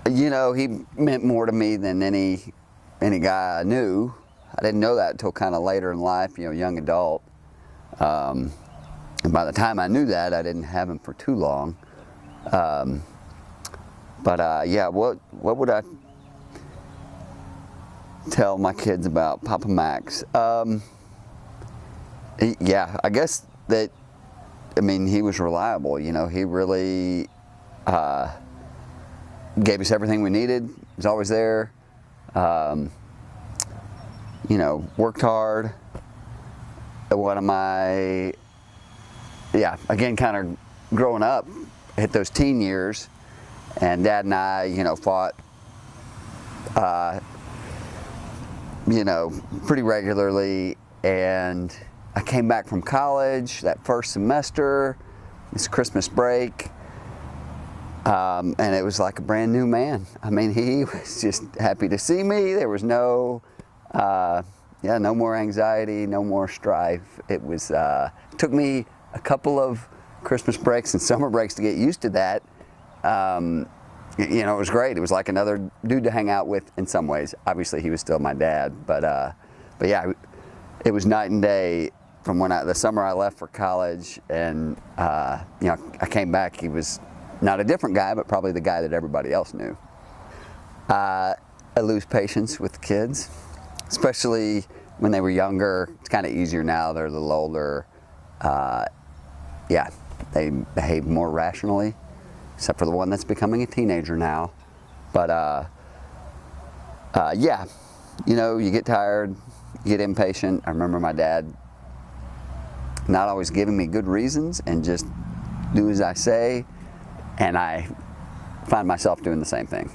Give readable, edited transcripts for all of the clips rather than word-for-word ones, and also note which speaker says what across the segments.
Speaker 1: You know, he meant more to me than any guy I knew. I didn't know that until kind of later in life, you know, young adult. And by the time I knew that, I didn't have him for too long. Yeah, what would I tell my kids about Papa Max? Yeah, I guess that, I mean, he was reliable. You know, he really gave us everything we needed. He was always there. You know, worked hard. One of my, yeah, again, kind of growing up, hit those teen years, and Dad and I, you know, fought, you know, pretty regularly. And I came back from college that first semester, it's Christmas break, and it was like a brand new man. I mean, he was just happy to see me. There was no, yeah, no more anxiety, no more strife. It was, took me a couple of Christmas breaks and summer breaks to get used to that. You know, it was great. It was like another dude to hang out with in some ways. Obviously, he was still my dad, but yeah, it was night and day from when the summer I left for college, and you know, I came back. He was not a different guy, but probably the guy that everybody else knew. I lose patience with kids, especially when they were younger. It's kind of easier now. They're a little older. Yeah, they behave more rationally, except for the one that's becoming a teenager now. But yeah, you know, you get tired, you get impatient. I remember my dad not always giving me good reasons and just do as I say, and I find myself doing the same thing.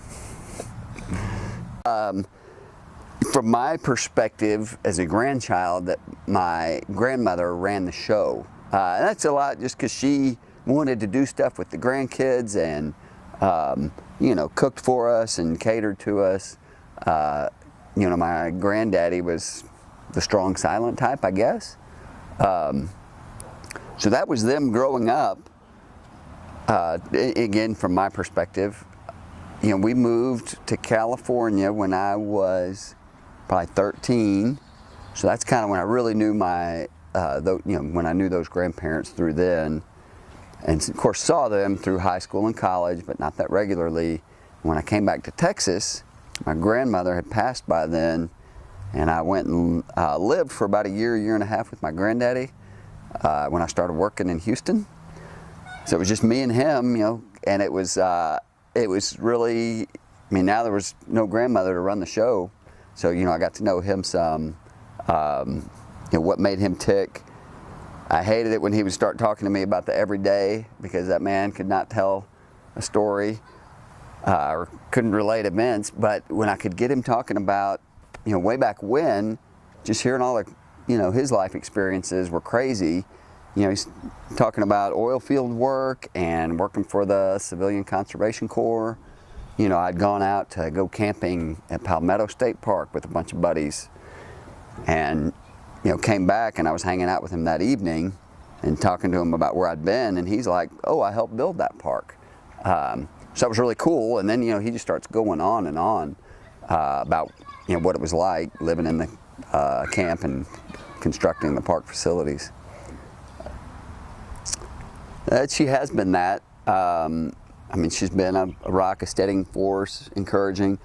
Speaker 1: From my perspective as a grandchild, that my grandmother ran the show. And that's a lot just because she wanted to do stuff with the grandkids and, you know, cooked for us and catered to us. You know, my granddaddy was the strong, silent type, I guess. So that was them growing up. Again, from my perspective, you know, we moved to California when I was probably 13. So that's kind of when I really knew my, you know, when I knew those grandparents through then. And of course saw them through high school and college, but not that regularly. When I came back to Texas, my grandmother had passed by then, and I went and lived for about a year and a half with my granddaddy when I started working in Houston. So it was just me and him, you know, and it was really, I mean, now there was no grandmother to run the show, so, you know, I got to know him some, you know, what made him tick. I hated it when he would start talking to me about the everyday, because that man could not tell a story or couldn't relate events. But when I could get him talking about, you know, way back when, just hearing all the, you know, his life experiences were crazy. You know, he's talking about oil field work and working for the Civilian Conservation Corps. You know, I'd gone out to go camping at Palmetto State Park with a bunch of buddies, and, you know, came back and I was hanging out with him that evening and talking to him about where I'd been, and he's like, "Oh, I helped build that park." So that was really cool. And then, you know, he just starts going on and on about, you know, what it was like living in the camp and constructing the park facilities. She has been that. I mean, she's been a rock, a steadying force, encouraging.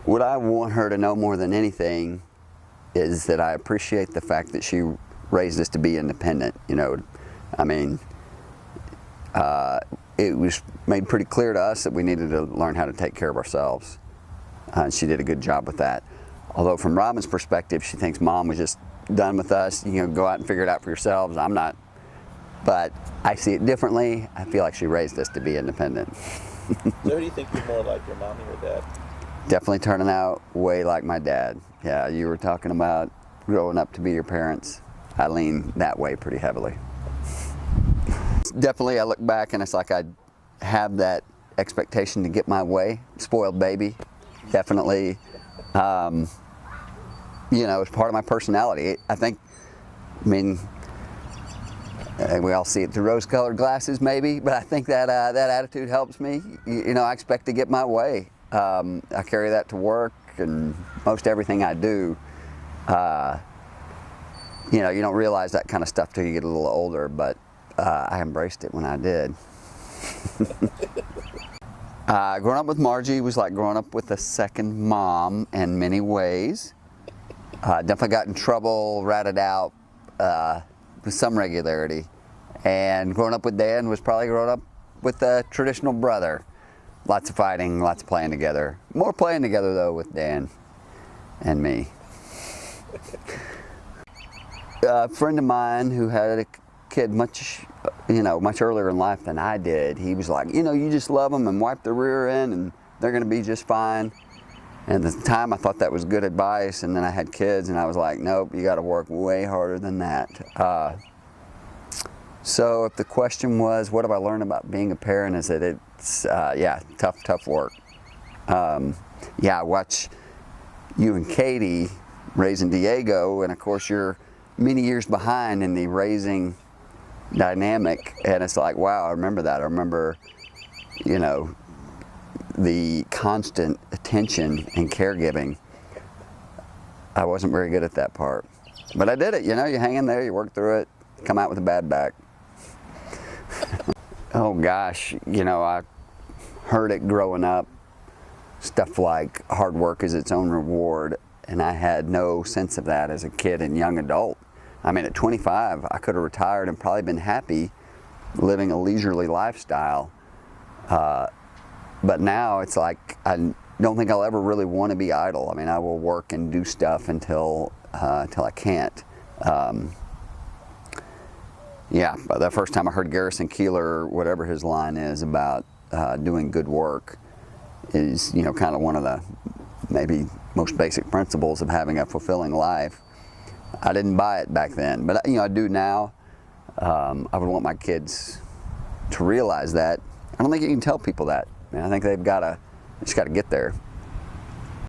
Speaker 1: What I want her to know more than anything is that I appreciate the fact that she raised us to be independent. You know, I mean, it was made pretty clear to us that we needed to learn how to take care of ourselves. And she did a good job with that. Although from Robin's perspective, she thinks Mom was just done with us. You know, go out and figure it out for yourselves. I'm not. But I see it differently. I feel like she raised us to be independent.
Speaker 2: So who do you think you're more like, your mommy or dad?
Speaker 1: Definitely turning out way like my dad. Yeah, you were talking about growing up to be your parents. I lean that way pretty heavily. Definitely, I look back and it's like I have that expectation to get my way. Spoiled baby, definitely. You know, it's part of my personality. I think, I mean, and we all see it through rose-colored glasses, maybe. But I think that that attitude helps me. You know, I expect to get my way. I carry that to work and most everything I do. You know, you don't realize that kind of stuff till you get a little older, but I embraced it when I did. Growing up with Margie was like growing up with a second mom in many ways. Definitely got in trouble, ratted out with some regularity. And growing up with Dan was probably growing up with a traditional brother. Lots of fighting, lots of playing together. More playing together though with Dan and me. A friend of mine who had a kid much earlier in life than I did, he was like, you know, you just love them and wipe the rear end and they're going to be just fine. And at the time I thought that was good advice, and then I had kids and I was like, nope, you got to work way harder than that. So if the question was, what have I learned about being a parent, is that it's, yeah, tough work. Yeah, I watch you and Katie raising Diego, and of course you're many years behind in the raising dynamic, and it's like, wow, I remember that. I remember, you know, the constant attention and caregiving. I wasn't very good at that part, but I did it. You know, you hang in there, you work through it, come out with a bad back. Oh gosh, you know, I heard it growing up, stuff like hard work is its own reward, and I had no sense of that as a kid and young adult. I mean, at 25, I could have retired and probably been happy living a leisurely lifestyle. But now it's like, I don't think I'll ever really want to be idle. I mean, I will work and do stuff until I can't. Yeah, but the first time I heard Garrison Keillor, whatever his line is about doing good work, is, you know, kind of one of the maybe most basic principles of having a fulfilling life. I didn't buy it back then, but you know, I do now. I would want my kids to realize that. I don't think you can tell people that. I think they've got to, just got to get there.